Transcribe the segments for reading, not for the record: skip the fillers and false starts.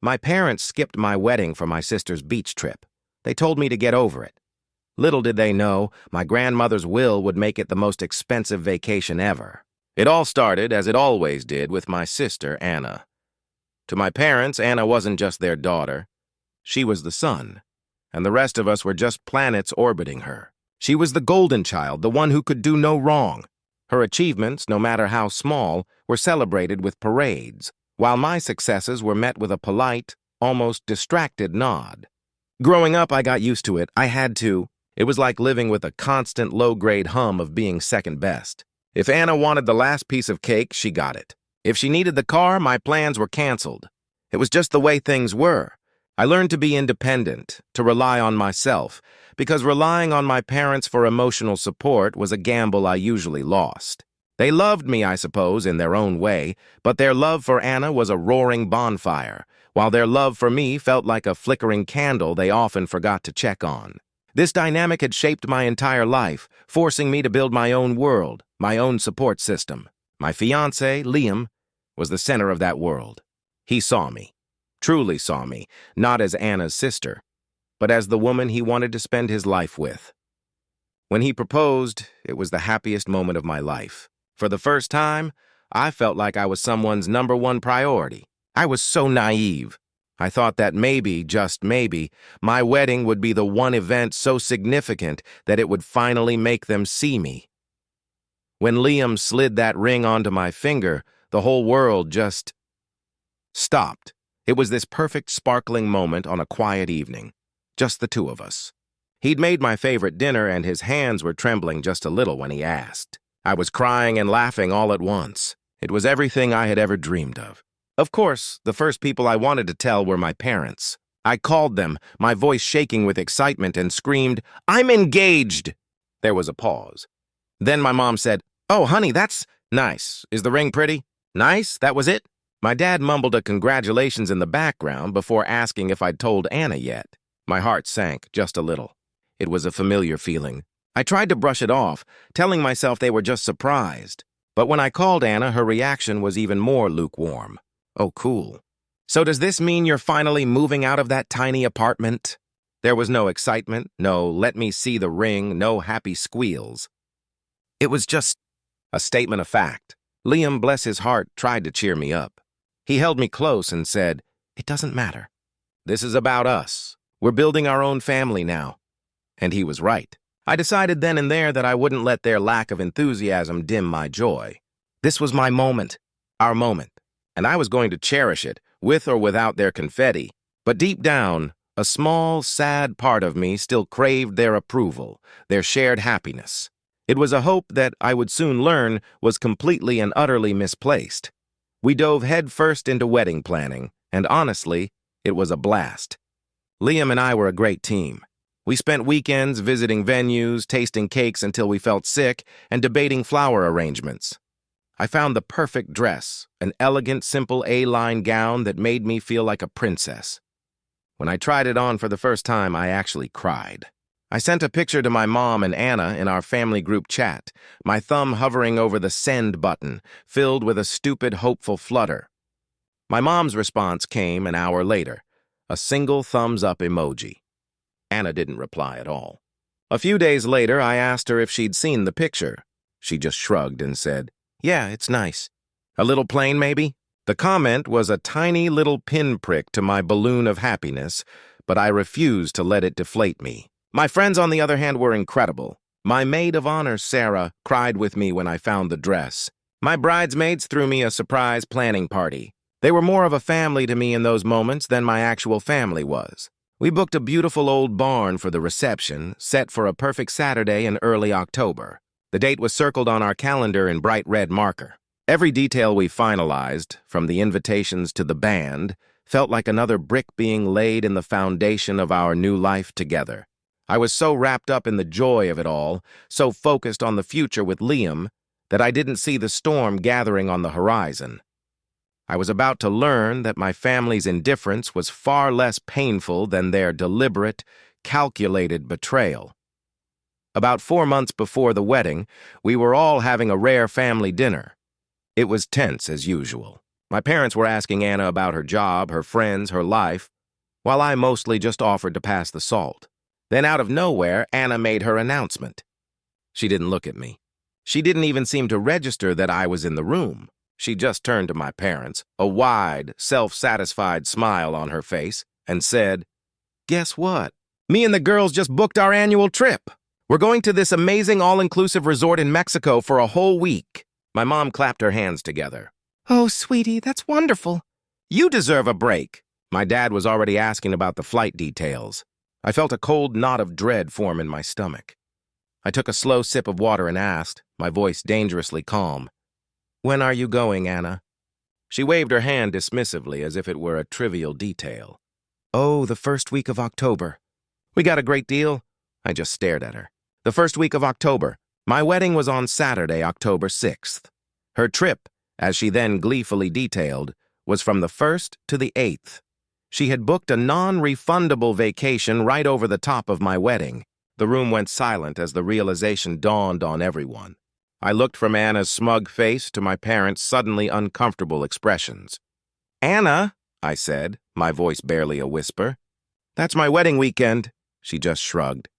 My parents skipped my wedding for my sister's beach trip. They told me to get over it. Little did they know, my grandmother's will would make it the most expensive vacation ever. It all started, as it always did, with my sister, Anna. To my parents, Anna wasn't just their daughter. She was the sun, and the rest of us were just planets orbiting her. She was the golden child, the one who could do no wrong. Her achievements, no matter how small, were celebrated with parades, while my successes were met with a polite, almost distracted nod. Growing up, I got used to it. I had to. It was like living with a constant low-grade hum of being second best. If Anna wanted the last piece of cake, she got it. If she needed the car, my plans were canceled. It was just the way things were. I learned to be independent, to rely on myself, because relying on my parents for emotional support was a gamble I usually lost. They loved me, I suppose, in their own way, but their love for Anna was a roaring bonfire, while their love for me felt like a flickering candle they often forgot to check on. This dynamic had shaped my entire life, forcing me to build my own world, my own support system. My fiancé, Liam, was the center of that world. He saw me, truly saw me, not as Anna's sister, but as the woman he wanted to spend his life with. When he proposed, it was the happiest moment of my life. For the first time, I felt like I was someone's number one priority. I was so naive. I thought that maybe, just maybe, my wedding would be the one event so significant that it would finally make them see me. When Liam slid that ring onto my finger, the whole world just stopped. It was this perfect sparkling moment on a quiet evening, just the two of us. He'd made my favorite dinner and his hands were trembling just a little when he asked. I was crying and laughing all at once. It was everything I had ever dreamed of. Of course, the first people I wanted to tell were my parents. I called them, my voice shaking with excitement, and screamed, "I'm engaged!" There was a pause. Then my mom said, "Oh, honey, that's nice. Is the ring pretty?" "Nice? That was it?" My dad mumbled a congratulations in the background before asking if I'd told Anna yet. My heart sank just a little. It was a familiar feeling. I tried to brush it off, telling myself they were just surprised. But when I called Anna, her reaction was even more lukewarm. "Oh, cool. So does this mean you're finally moving out of that tiny apartment?" There was no excitement, no "let me see the ring," no happy squeals. It was just a statement of fact. Liam, bless his heart, tried to cheer me up. He held me close and said, "It doesn't matter. This is about us. We're building our own family now." And he was right. I decided then and there that I wouldn't let their lack of enthusiasm dim my joy. This was my moment, our moment. And I was going to cherish it, with or without their confetti. But deep down, a small, sad part of me still craved their approval, their shared happiness. It was a hope that I would soon learn was completely and utterly misplaced. We dove headfirst into wedding planning, and honestly, it was a blast. Liam and I were a great team. We spent weekends visiting venues, tasting cakes until we felt sick, and debating flower arrangements. I found the perfect dress, an elegant, simple A-line gown that made me feel like a princess. When I tried it on for the first time, I actually cried. I sent a picture to my mom and Anna in our family group chat, my thumb hovering over the send button, filled with a stupid, hopeful flutter. My mom's response came an hour later, a single thumbs-up emoji. Anna didn't reply at all. A few days later, I asked her if she'd seen the picture. She just shrugged and said, "Yeah, it's nice." "A little plain, maybe?" The comment was a tiny little pinprick to my balloon of happiness, but I refused to let it deflate me. My friends, on the other hand, were incredible. My maid of honor, Sarah, cried with me when I found the dress. My bridesmaids threw me a surprise planning party. They were more of a family to me in those moments than my actual family was. We booked a beautiful old barn for the reception, set for a perfect Saturday in early October. The date was circled on our calendar in bright red marker. Every detail we finalized, from the invitations to the band, felt like another brick being laid in the foundation of our new life together. I was so wrapped up in the joy of it all, so focused on the future with Liam, that I didn't see the storm gathering on the horizon. I was about to learn that my family's indifference was far less painful than their deliberate, calculated betrayal. About 4 months before the wedding, we were all having a rare family dinner. It was tense as usual. My parents were asking Anna about her job, her friends, her life, while I mostly just offered to pass the salt. Then out of nowhere, Anna made her announcement. She didn't look at me. She didn't even seem to register that I was in the room. She just turned to my parents, a wide, self-satisfied smile on her face, and said, "Guess what? Me and the girls just booked our annual trip. We're going to this amazing all-inclusive resort in Mexico for a whole week." My mom clapped her hands together. "Oh, sweetie, that's wonderful. You deserve a break." My dad was already asking about the flight details. I felt a cold knot of dread form in my stomach. I took a slow sip of water and asked, my voice dangerously calm, "When are you going, Anna?" She waved her hand dismissively as if it were a trivial detail. "Oh, the first week of October." "We got a great deal?" I just stared at her. "The first week of October. My wedding was on Saturday, October 6th. Her trip, as she then gleefully detailed, was from the 1st to the 8th. She had booked a non-refundable vacation right over the top of my wedding. The room went silent as the realization dawned on everyone. I looked from Anna's smug face to my parents' suddenly uncomfortable expressions. "Anna," I said, my voice barely a whisper. "That's my wedding weekend." She just shrugged.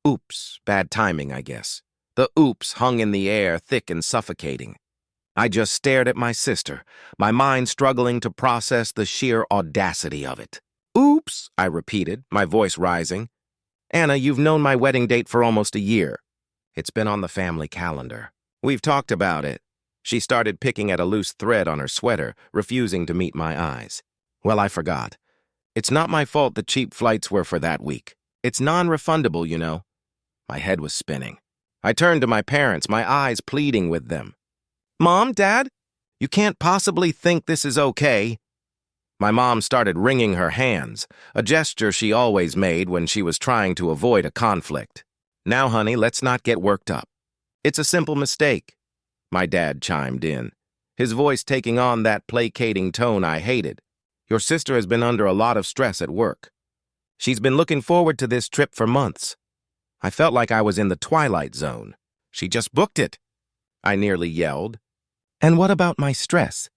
Oops, bad timing, I guess. The oops hung in the air, thick and suffocating. I just stared at my sister, my mind struggling to process the sheer audacity of it. "Oops," I repeated, my voice rising. "Anna, you've known my wedding date for almost a year. It's been on the family calendar. We've talked about it." She started picking at a loose thread on her sweater, refusing to meet my eyes. "Well, I forgot. It's not my fault the cheap flights were for that week. It's non-refundable, you know." My head was spinning. I turned to my parents, my eyes pleading with them. "Mom, Dad, you can't possibly think this is okay." My mom started wringing her hands, a gesture she always made when she was trying to avoid a conflict. "Now, honey, let's not get worked up. It's a simple mistake." My dad chimed in, his voice taking on that placating tone I hated. "Your sister has been under a lot of stress at work. She's been looking forward to this trip for months." I felt like I was in the Twilight Zone. "She just booked it," I nearly yelled. "And what about my stress?"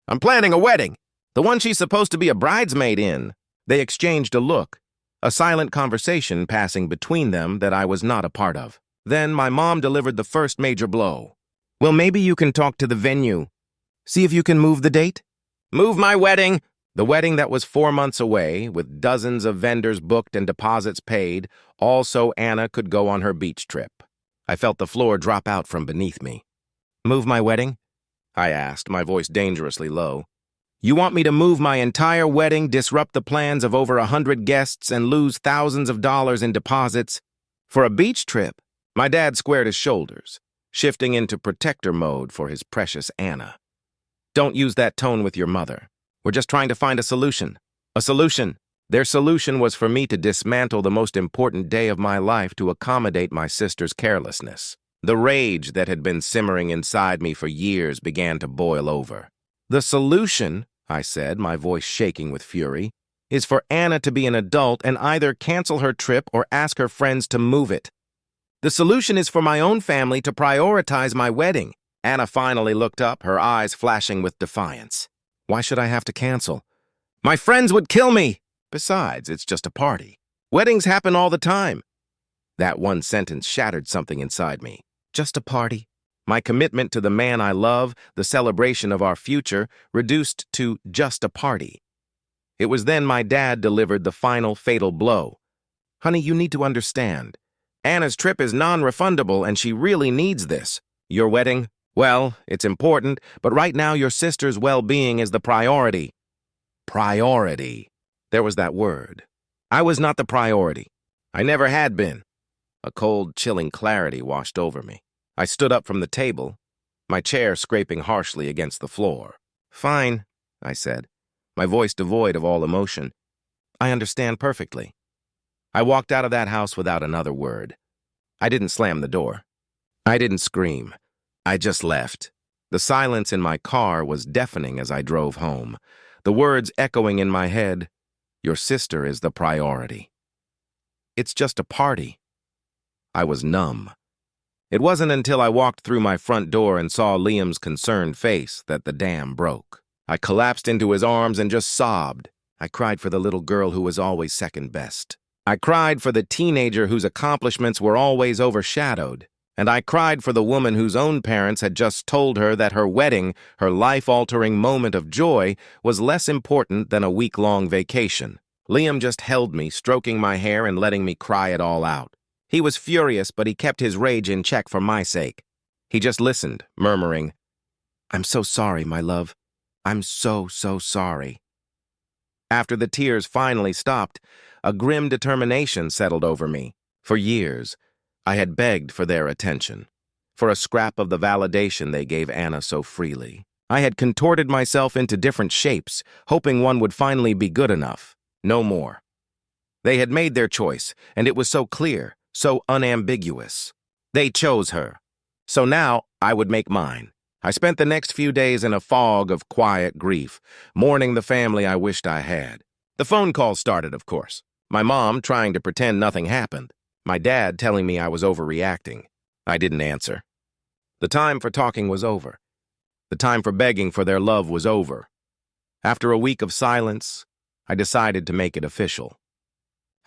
"I'm planning a wedding, the one she's supposed to be a bridesmaid in." They exchanged a look, a silent conversation passing between them that I was not a part of. Then my mom delivered the first major blow. "Well, maybe you can talk to the venue. See if you can move the date?" "Move my wedding?" The wedding that was 4 months away, with dozens of vendors booked and deposits paid, all so Anna could go on her beach trip. I felt the floor drop out from beneath me. "Move my wedding?" I asked, my voice dangerously low. "You want me to move my entire wedding, disrupt the plans of over 100 guests, and lose thousands of dollars in deposits for a beach trip?" My dad squared his shoulders, shifting into protector mode for his precious Anna. "Don't use that tone with your mother. We're just trying to find a solution." A solution. Their solution was for me to dismantle the most important day of my life to accommodate my sister's carelessness. The rage that had been simmering inside me for years began to boil over. "The solution," I said, my voice shaking with fury, "is for Anna to be an adult and either cancel her trip or ask her friends to move it. The solution is for my own family to prioritize my wedding." Anna finally looked up, her eyes flashing with defiance. "Why should I have to cancel? My friends would kill me. Besides, it's just a party. Weddings happen all the time." That one sentence shattered something inside me. Just a party. My commitment to the man I love, the celebration of our future, reduced to just a party. It was then my dad delivered the final fatal blow. "Honey, you need to understand. Anna's trip is non-refundable and she really needs this. Your wedding? Well, it's important, but right now your sister's well-being is the priority." Priority. There was that word. I was not the priority. I never had been. A cold, chilling clarity washed over me. I stood up from the table, my chair scraping harshly against the floor. "Fine," I said, my voice devoid of all emotion. "I understand perfectly." I walked out of that house without another word. I didn't slam the door. I didn't scream. I just left. The silence in my car was deafening as I drove home, the words echoing in my head, "Your sister is the priority." It's just a party. I was numb. It wasn't until I walked through my front door and saw Liam's concerned face that the dam broke. I collapsed into his arms and just sobbed. I cried for the little girl who was always second best. I cried for the teenager whose accomplishments were always overshadowed. And I cried for the woman whose own parents had just told her that her wedding, her life-altering moment of joy, was less important than a week-long vacation. Liam just held me, stroking my hair and letting me cry it all out. He was furious, but he kept his rage in check for my sake. He just listened, murmuring, "I'm so sorry, my love. I'm so sorry." After the tears finally stopped, a grim determination settled over me. For years, I had begged for their attention, for a scrap of the validation they gave Anna so freely. I had contorted myself into different shapes, hoping one would finally be good enough. No more. They had made their choice, and it was so clear, so unambiguous. They chose her. So now I would make mine. I spent the next few days in a fog of quiet grief, mourning the family I wished I had. The phone calls started, of course. My mom trying to pretend nothing happened. My dad telling me I was overreacting. I didn't answer. The time for talking was over. The time for begging for their love was over. After a week of silence, I decided to make it official.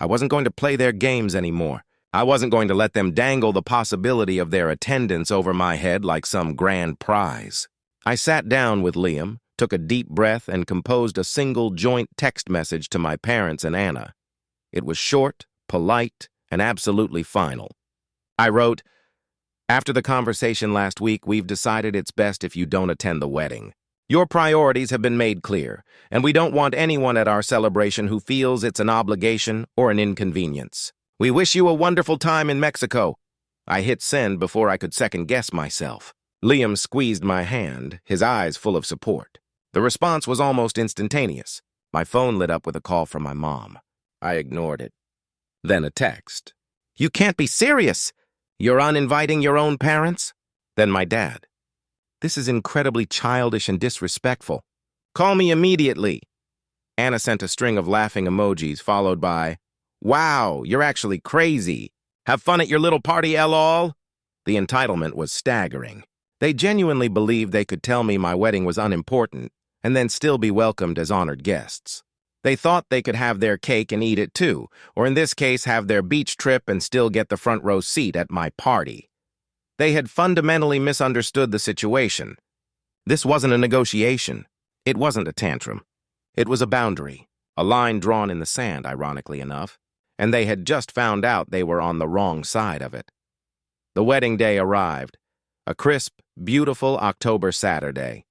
I wasn't going to play their games anymore. I wasn't going to let them dangle the possibility of their attendance over my head like some grand prize. I sat down with Liam, took a deep breath, and composed a single joint text message to my parents and Anna. It was short, polite, and absolutely final. I wrote, "After the conversation last week, we've decided it's best if you don't attend the wedding. Your priorities have been made clear, and we don't want anyone at our celebration who feels it's an obligation or an inconvenience. We wish you a wonderful time in Mexico." I hit send before I could second-guess myself. Liam squeezed my hand, his eyes full of support. The response was almost instantaneous. My phone lit up with a call from my mom. I ignored it. Then a text. "You can't be serious! You're uninviting your own parents?" Then my dad. "This is incredibly childish and disrespectful. Call me immediately." Anna sent a string of laughing emojis followed by, "Wow, you're actually crazy. Have fun at your little party, lol." The entitlement was staggering. They genuinely believed they could tell me my wedding was unimportant and then still be welcomed as honored guests. They thought they could have their cake and eat it too, or in this case have their beach trip and still get the front row seat at my party. They had fundamentally misunderstood the situation. This wasn't a negotiation. It wasn't a tantrum. It was a boundary, a line drawn in the sand, ironically enough, and they had just found out they were on the wrong side of it. The wedding day arrived, a crisp, beautiful October Saturday.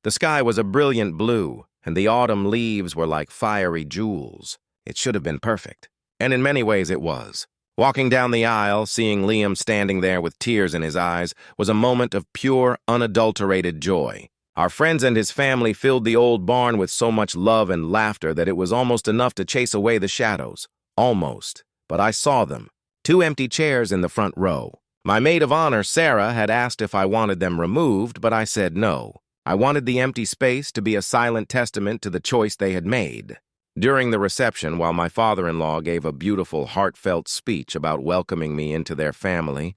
The sky was a brilliant blue, and the autumn leaves were like fiery jewels. It should have been perfect, and in many ways it was. Walking down the aisle, seeing Liam standing there with tears in his eyes, was a moment of pure, unadulterated joy. Our friends and his family filled the old barn with so much love and laughter that it was almost enough to chase away the shadows. Almost. But I saw them. 2 empty chairs in the front row. My maid of honor, Sarah, had asked if I wanted them removed, but I said no. I wanted the empty space to be a silent testament to the choice they had made. During the reception, while my father-in-law gave a beautiful, heartfelt speech about welcoming me into their family,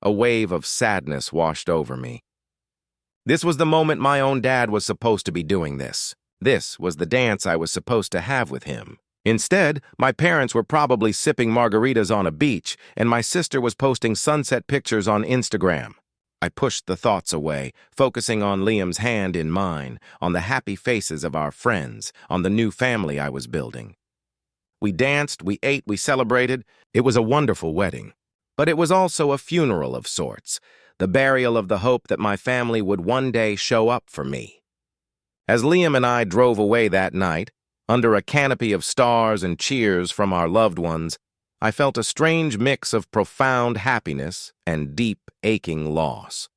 a wave of sadness washed over me. This was the moment my own dad was supposed to be doing this. This was the dance I was supposed to have with him. Instead, my parents were probably sipping margaritas on a beach, and my sister was posting sunset pictures on Instagram. I pushed the thoughts away, focusing on Liam's hand in mine, on the happy faces of our friends, on the new family I was building. We danced, we ate, we celebrated. It was a wonderful wedding. But it was also a funeral of sorts, the burial of the hope that my family would one day show up for me. As Liam and I drove away that night, under a canopy of stars and cheers from our loved ones, I felt a strange mix of profound happiness and deep, aching loss.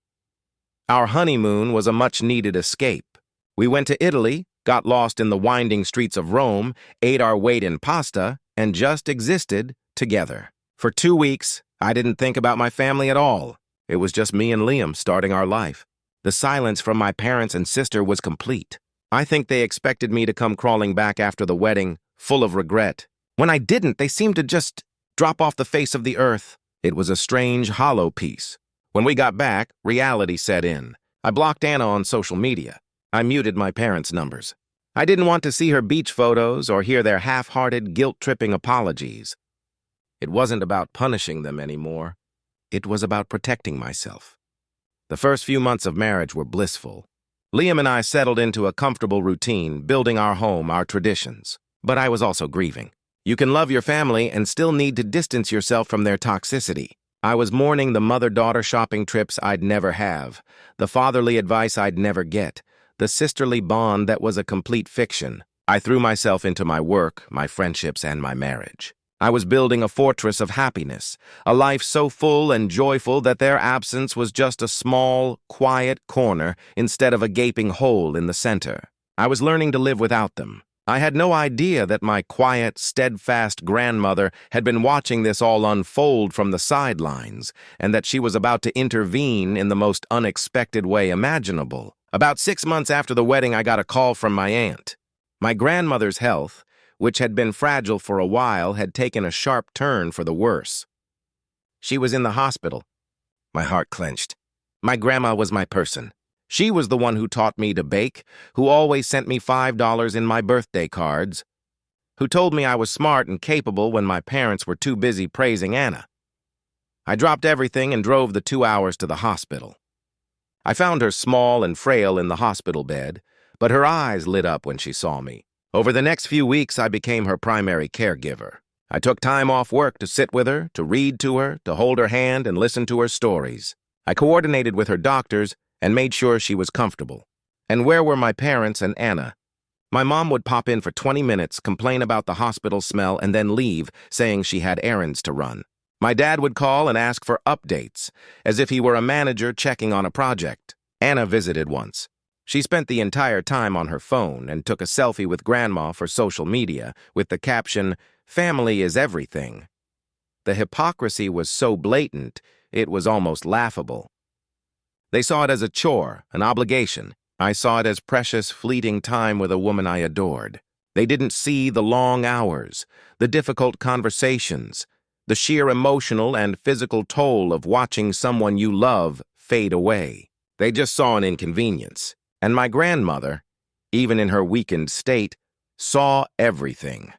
Our honeymoon was a much-needed escape. We went to Italy, got lost in the winding streets of Rome, ate our weight in pasta, and just existed together. For 2 weeks, I didn't think about my family at all. It was just me and Liam starting our life. The silence from my parents and sister was complete. I think they expected me to come crawling back after the wedding, full of regret. When I didn't, they seemed to just drop off the face of the earth. It was a strange, hollow peace. When we got back, reality set in. I blocked Anna on social media. I muted my parents' numbers. I didn't want to see her beach photos or hear their half-hearted, guilt-tripping apologies. It wasn't about punishing them anymore. It was about protecting myself. The first few months of marriage were blissful. Liam and I settled into a comfortable routine, building our home, our traditions. But I was also grieving. You can love your family and still need to distance yourself from their toxicity. I was mourning the mother-daughter shopping trips I'd never have, the fatherly advice I'd never get, the sisterly bond that was a complete fiction. I threw myself into my work, my friendships, and my marriage. I was building a fortress of happiness, a life so full and joyful that their absence was just a small, quiet corner instead of a gaping hole in the center. I was learning to live without them. I had no idea that my quiet, steadfast grandmother had been watching this all unfold from the sidelines, and that she was about to intervene in the most unexpected way imaginable. About 6 months after the wedding, I got a call from my aunt. My grandmother's health, which had been fragile for a while, had taken a sharp turn for the worse. She was in the hospital. My heart clenched. My grandma was my person. She was the one who taught me to bake, who always sent me $5 in my birthday cards, who told me I was smart and capable when my parents were too busy praising Anna. I dropped everything and drove the 2 hours to the hospital. I found her small and frail in the hospital bed, but her eyes lit up when she saw me. Over the next few weeks, I became her primary caregiver. I took time off work to sit with her, to read to her, to hold her hand and listen to her stories. I coordinated with her doctors and made sure she was comfortable. And where were my parents and Anna? My mom would pop in for 20 minutes, complain about the hospital smell, and then leave, saying she had errands to run. My dad would call and ask for updates, as if he were a manager checking on a project. Anna visited once. She spent the entire time on her phone and took a selfie with Grandma for social media with the caption, "Family is everything." The hypocrisy was so blatant, it was almost laughable. They saw it as a chore, an obligation. I saw it as precious, fleeting time with a woman I adored. They didn't see the long hours, the difficult conversations, the sheer emotional and physical toll of watching someone you love fade away. They just saw an inconvenience. And my grandmother, even in her weakened state, saw everything.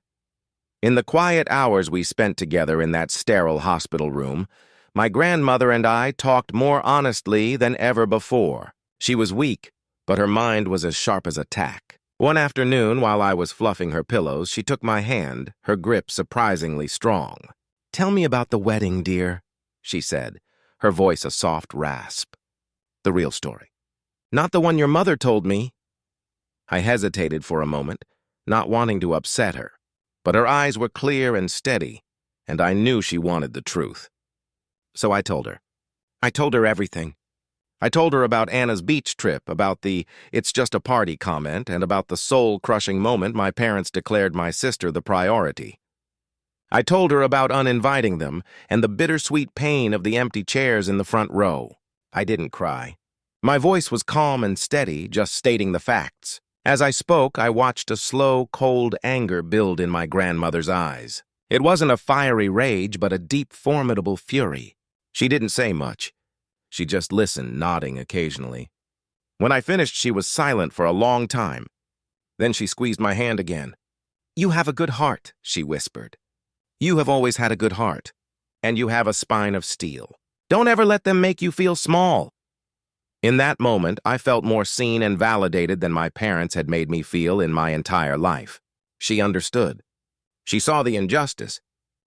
In the quiet hours we spent together in that sterile hospital room, my grandmother and I talked more honestly than ever before. She was weak, but her mind was as sharp as a tack. One afternoon, while I was fluffing her pillows, she took my hand, her grip surprisingly strong. "Tell me about the wedding, dear," she said, her voice a soft rasp. "The real story. Not the one your mother told me." I hesitated for a moment, not wanting to upset her, but her eyes were clear and steady, and I knew she wanted the truth. So I told her. I told her everything. I told her about Anna's beach trip, about the "it's just a party" comment, and about the soul-crushing moment my parents declared my sister the priority. I told her about uninviting them and the bittersweet pain of the empty chairs in the front row. I didn't cry. My voice was calm and steady, just stating the facts. As I spoke, I watched a slow, cold anger build in my grandmother's eyes. It wasn't a fiery rage, but a deep, formidable fury. She didn't say much. She just listened, nodding occasionally. When I finished, she was silent for a long time. Then she squeezed my hand again. "You have a good heart," she whispered. "You have always had a good heart, and you have a spine of steel. Don't ever let them make you feel small." In that moment, I felt more seen and validated than my parents had made me feel in my entire life. She understood. She saw the injustice.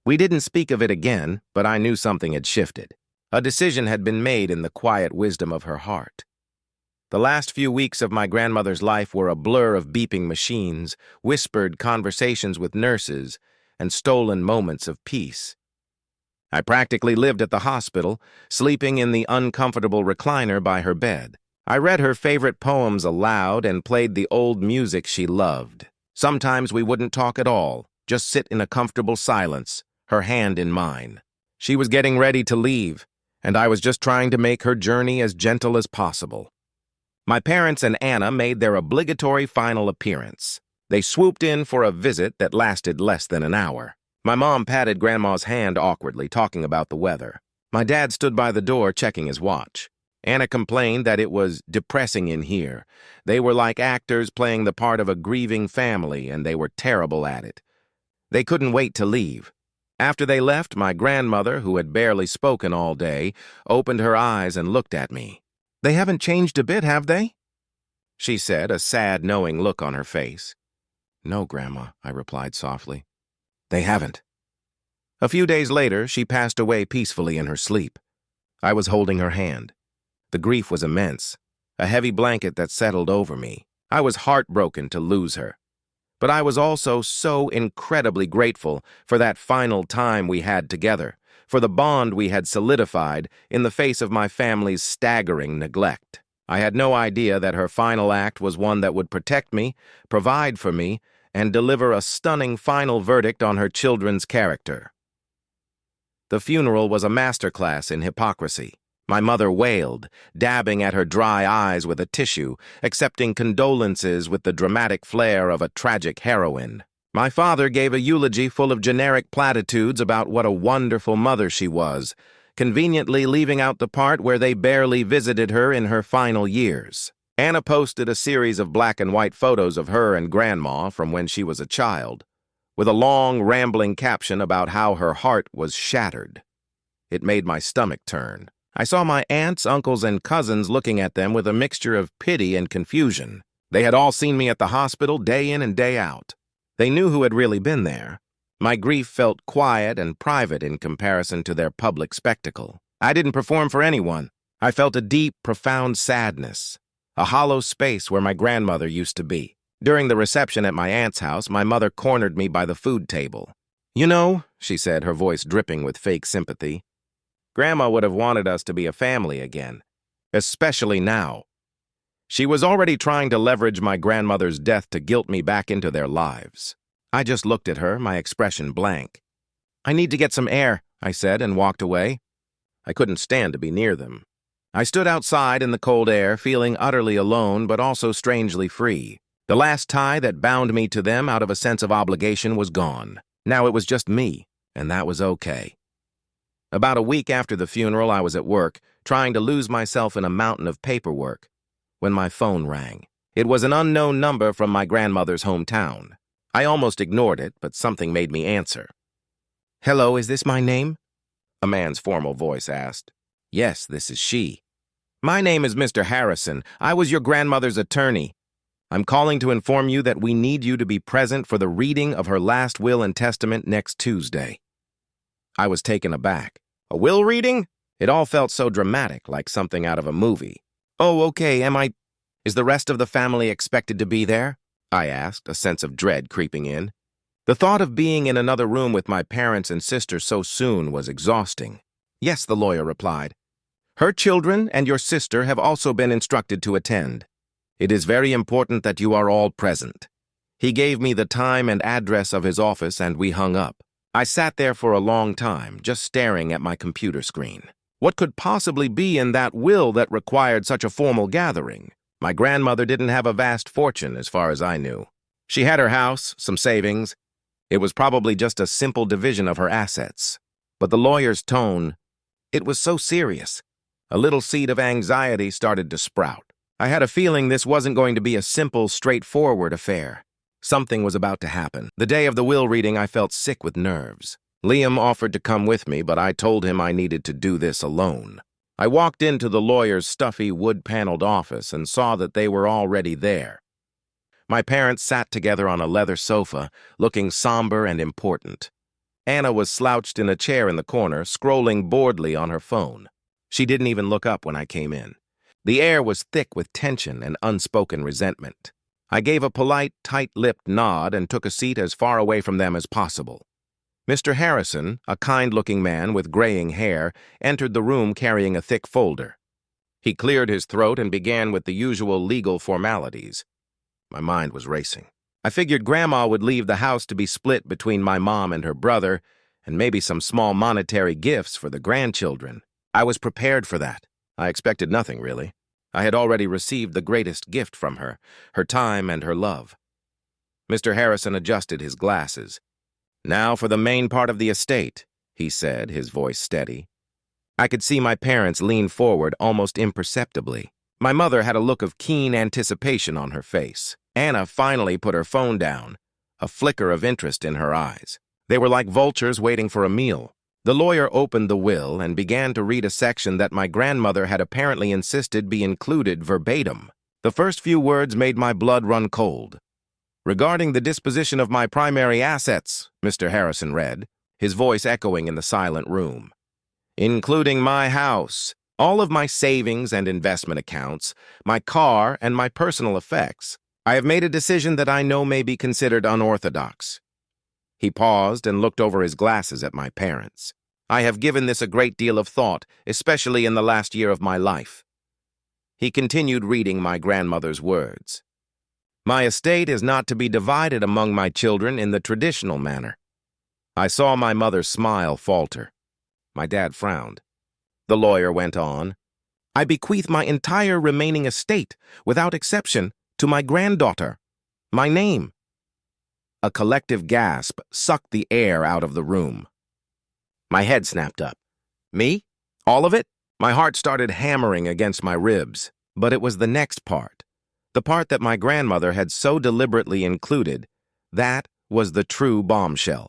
We didn't speak of it again, but I knew something had shifted. A decision had been made in the quiet wisdom of her heart. The last few weeks of my grandmother's life were a blur of beeping machines, whispered conversations with nurses, and stolen moments of peace. I practically lived at the hospital, sleeping in the uncomfortable recliner by her bed. I read her favorite poems aloud and played the old music she loved. Sometimes we wouldn't talk at all, just sit in a comfortable silence, her hand in mine. She was getting ready to leave, and I was just trying to make her journey as gentle as possible. My parents and Anna made their obligatory final appearance. They swooped in for a visit that lasted less than an hour. My mom patted Grandma's hand awkwardly, talking about the weather. My dad stood by the door, checking his watch. Anna complained that it was depressing in here. They were like actors playing the part of a grieving family, and they were terrible at it. They couldn't wait to leave. After they left, my grandmother, who had barely spoken all day, opened her eyes and looked at me. "They haven't changed a bit, have they?" she said, a sad, knowing look on her face. "No, Grandma," I replied softly. "They haven't." A few days later, she passed away peacefully in her sleep. I was holding her hand. The grief was immense, a heavy blanket that settled over me. I was heartbroken to lose her. But I was also so incredibly grateful for that final time we had together, for the bond we had solidified in the face of my family's staggering neglect. I had no idea that her final act was one that would protect me, provide for me, and deliver a stunning final verdict on her children's character. The funeral was a masterclass in hypocrisy. My mother wailed, dabbing at her dry eyes with a tissue, accepting condolences with the dramatic flair of a tragic heroine. My father gave a eulogy full of generic platitudes about what a wonderful mother she was, conveniently leaving out the part where they barely visited her in her final years. Anna posted a series of black and white photos of her and Grandma from when she was a child, with a long, rambling caption about how her heart was shattered. It made my stomach turn. I saw my aunts, uncles, and cousins looking at them with a mixture of pity and confusion. They had all seen me at the hospital day in and day out. They knew who had really been there. My grief felt quiet and private in comparison to their public spectacle. I didn't perform for anyone. I felt a deep, profound sadness, a hollow space where my grandmother used to be. During the reception at my aunt's house, my mother cornered me by the food table. "You know," she said, her voice dripping with fake sympathy, "Grandma would have wanted us to be a family again, especially now." She was already trying to leverage my grandmother's death to guilt me back into their lives. I just looked at her, my expression blank. "I need to get some air," I said, and walked away. I couldn't stand to be near them. I stood outside in the cold air, feeling utterly alone but also strangely free. The last tie that bound me to them out of a sense of obligation was gone. Now it was just me, and that was okay. About a week after the funeral, I was at work, trying to lose myself in a mountain of paperwork, when my phone rang. It was an unknown number from my grandmother's hometown. I almost ignored it, but something made me answer. "Hello, is this my name?" a man's formal voice asked. "Yes, this is she." "My name is Mr. Harrison. I was your grandmother's attorney. I'm calling to inform you that we need you to be present for the reading of her last will and testament next Tuesday." I was taken aback. "A will reading?" It all felt so dramatic, like something out of a movie. "Oh, okay, is the rest of the family expected to be there?" I asked, a sense of dread creeping in. The thought of being in another room with my parents and sister so soon was exhausting. "Yes," the lawyer replied. "Her children and your sister have also been instructed to attend. It is very important that you are all present." He gave me the time and address of his office, and we hung up. I sat there for a long time, just staring at my computer screen. What could possibly be in that will that required such a formal gathering? My grandmother didn't have a vast fortune, as far as I knew. She had her house, some savings. It was probably just a simple division of her assets. But the lawyer's tone, it was so serious. A little seed of anxiety started to sprout. I had a feeling this wasn't going to be a simple, straightforward affair. Something was about to happen. The day of the will reading, I felt sick with nerves. Liam offered to come with me, but I told him I needed to do this alone. I walked into the lawyer's stuffy, wood-paneled office and saw that they were already there. My parents sat together on a leather sofa, looking somber and important. Anna was slouched in a chair in the corner, scrolling boredly on her phone. She didn't even look up when I came in. The air was thick with tension and unspoken resentment. I gave a polite, tight-lipped nod and took a seat as far away from them as possible. Mr. Harrison, a kind-looking man with graying hair, entered the room carrying a thick folder. He cleared his throat and began with the usual legal formalities. My mind was racing. I figured Grandma would leave the house to be split between my mom and her brother, and maybe some small monetary gifts for the grandchildren. I was prepared for that. I expected nothing, really. I had already received the greatest gift from her, her time and her love. Mr. Harrison adjusted his glasses. "Now for the main part of the estate," he said, his voice steady. I could see my parents lean forward almost imperceptibly. My mother had a look of keen anticipation on her face. Anna finally put her phone down, a flicker of interest in her eyes. They were like vultures waiting for a meal. The lawyer opened the will and began to read a section that my grandmother had apparently insisted be included verbatim. The first few words made my blood run cold. "Regarding the disposition of my primary assets," Mr. Harrison read, his voice echoing in the silent room, "including my house, all of my savings and investment accounts, my car, and my personal effects, I have made a decision that I know may be considered unorthodox." He paused and looked over his glasses at my parents. "I have given this a great deal of thought, especially in the last year of my life." He continued reading my grandmother's words. "My estate is not to be divided among my children in the traditional manner." I saw my mother's smile falter. My dad frowned. The lawyer went on, "I bequeath my entire remaining estate, without exception, to my granddaughter. My name." A collective gasp sucked the air out of the room. My head snapped up. "Me? All of it?" My heart started hammering against my ribs, but it was the next part. The part that my grandmother had so deliberately included, that was the true bombshell.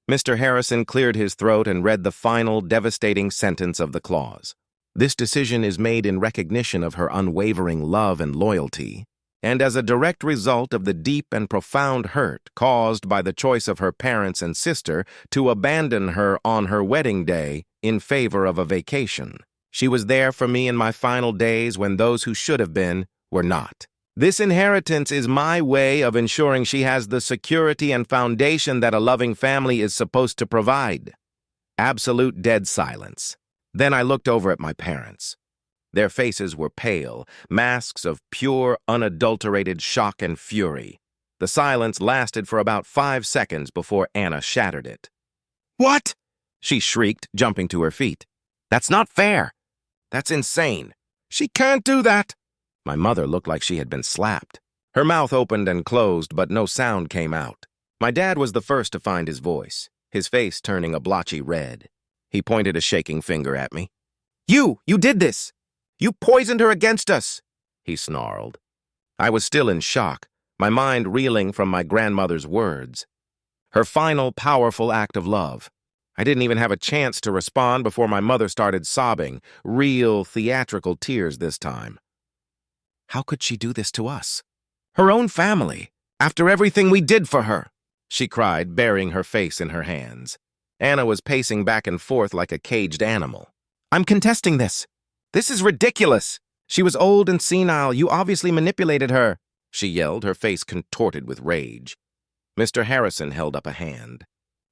Mr. Harrison cleared his throat and read the final, devastating sentence of the clause. "This decision is made in recognition of her unwavering love and loyalty, and as a direct result of the deep and profound hurt caused by the choice of her parents and sister to abandon her on her wedding day in favor of a vacation. She was there for me in my final days when those who should have been were not. This inheritance is my way of ensuring she has the security and foundation that a loving family is supposed to provide." Absolute dead silence. Then I looked over at my parents. Their faces were pale, masks of pure, unadulterated shock and fury. The silence lasted for about 5 seconds before Anna shattered it. "What?" she shrieked, jumping to her feet. "That's not fair. That's insane. She can't do that." My mother looked like she had been slapped. Her mouth opened and closed, but no sound came out. My dad was the first to find his voice, his face turning a blotchy red. He pointed a shaking finger at me. You did this! You poisoned her against us!" he snarled. I was still in shock, my mind reeling from my grandmother's words. Her final, powerful act of love. I didn't even have a chance to respond before my mother started sobbing, real, theatrical tears this time. "How could she do this to us? Her own family, after everything we did for her!" she cried, burying her face in her hands. Anna was pacing back and forth like a caged animal. "I'm contesting this. This is ridiculous. She was old and senile. You obviously manipulated her," she yelled, her face contorted with rage. Mr. Harrison held up a hand.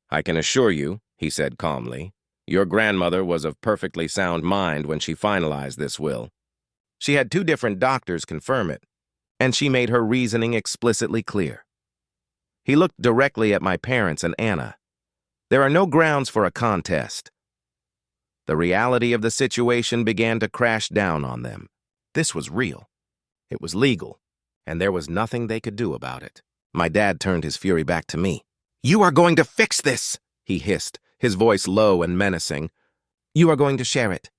"I can assure you," he said calmly, "your grandmother was of perfectly sound mind when she finalized this will. She had 2 different doctors confirm it, and she made her reasoning explicitly clear." He looked directly at my parents and Anna. "There are no grounds for a contest." The reality of the situation began to crash down on them. This was real. It was legal, and there was nothing they could do about it. My dad turned his fury back to me. "You are going to fix this," he hissed, his voice low and menacing. "You are going to share it.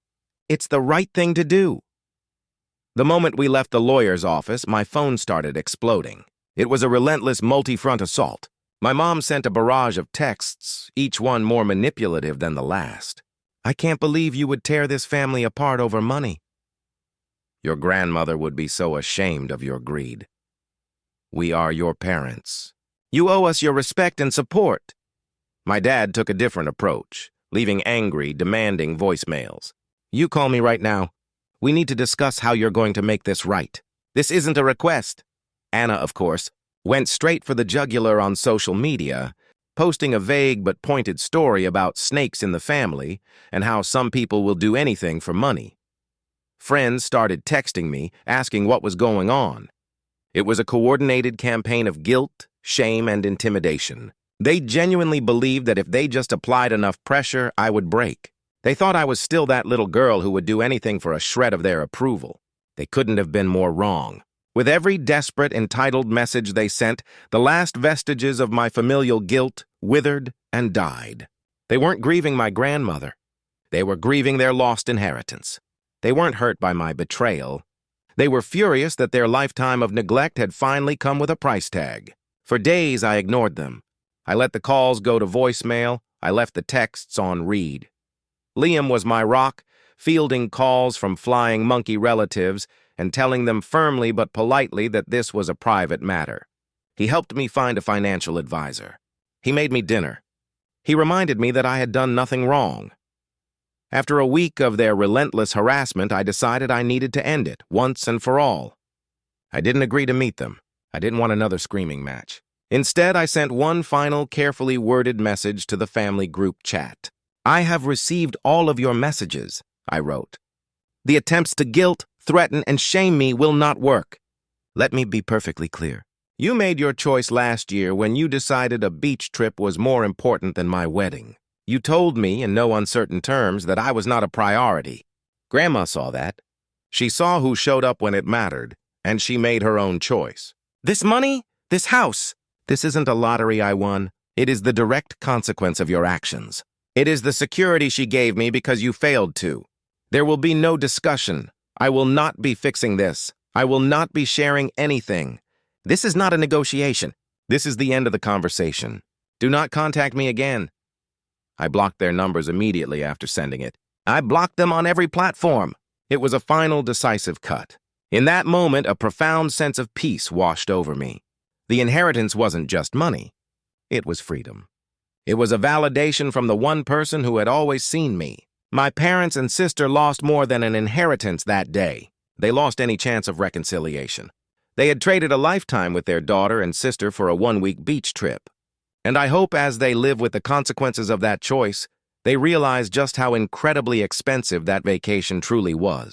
It's the right thing to do." The moment we left the lawyer's office, my phone started exploding. It was a relentless multi-front assault. My mom sent a barrage of texts, each one more manipulative than the last. "I can't believe you would tear this family apart over money." "Your grandmother would be so ashamed of your greed." "We are your parents. You owe us your respect and support." My dad took a different approach, leaving angry, demanding voicemails. "You call me right now. We need to discuss how you're going to make this right. This isn't a request." Anna, of course, went straight for the jugular on social media, posting a vague but pointed story about snakes in the family and how some people will do anything for money. Friends started texting me, asking what was going on. It was a coordinated campaign of guilt, shame, and intimidation. They genuinely believed that if they just applied enough pressure, I would break. They thought I was still that little girl who would do anything for a shred of their approval. They couldn't have been more wrong. With every desperate, entitled message they sent, the last vestiges of my familial guilt withered and died. They weren't grieving my grandmother. They were grieving their lost inheritance. They weren't hurt by my betrayal. They were furious that their lifetime of neglect had finally come with a price tag. For days, I ignored them. I let the calls go to voicemail. I left the texts on read. Liam was my rock, fielding calls from flying monkey relatives and telling them firmly but politely that this was a private matter. He helped me find a financial advisor. He made me dinner. He reminded me that I had done nothing wrong. After a week of their relentless harassment, I decided I needed to end it, once and for all. I didn't agree to meet them. I didn't want another screaming match. Instead, I sent one final, carefully worded message to the family group chat. "I have received all of your messages," I wrote. "The attempts to guilt, threaten, and shame me will not work. Let me be perfectly clear. You made your choice last year when you decided a beach trip was more important than my wedding. You told me in no uncertain terms that I was not a priority. Grandma saw that. She saw who showed up when it mattered, and she made her own choice. This money, this house, this isn't a lottery I won. It is the direct consequence of your actions. It is the security she gave me because you failed to. There will be no discussion. I will not be fixing this. I will not be sharing anything. This is not a negotiation. This is the end of the conversation. Do not contact me again." I blocked their numbers immediately after sending it. I blocked them on every platform. It was a final, decisive cut. In that moment, a profound sense of peace washed over me. The inheritance wasn't just money. It was freedom. It was a validation from the one person who had always seen me. My parents and sister lost more than an inheritance that day. They lost any chance of reconciliation. They had traded a lifetime with their daughter and sister for a one-week beach trip. And I hope as they live with the consequences of that choice, they realize just how incredibly expensive that vacation truly was.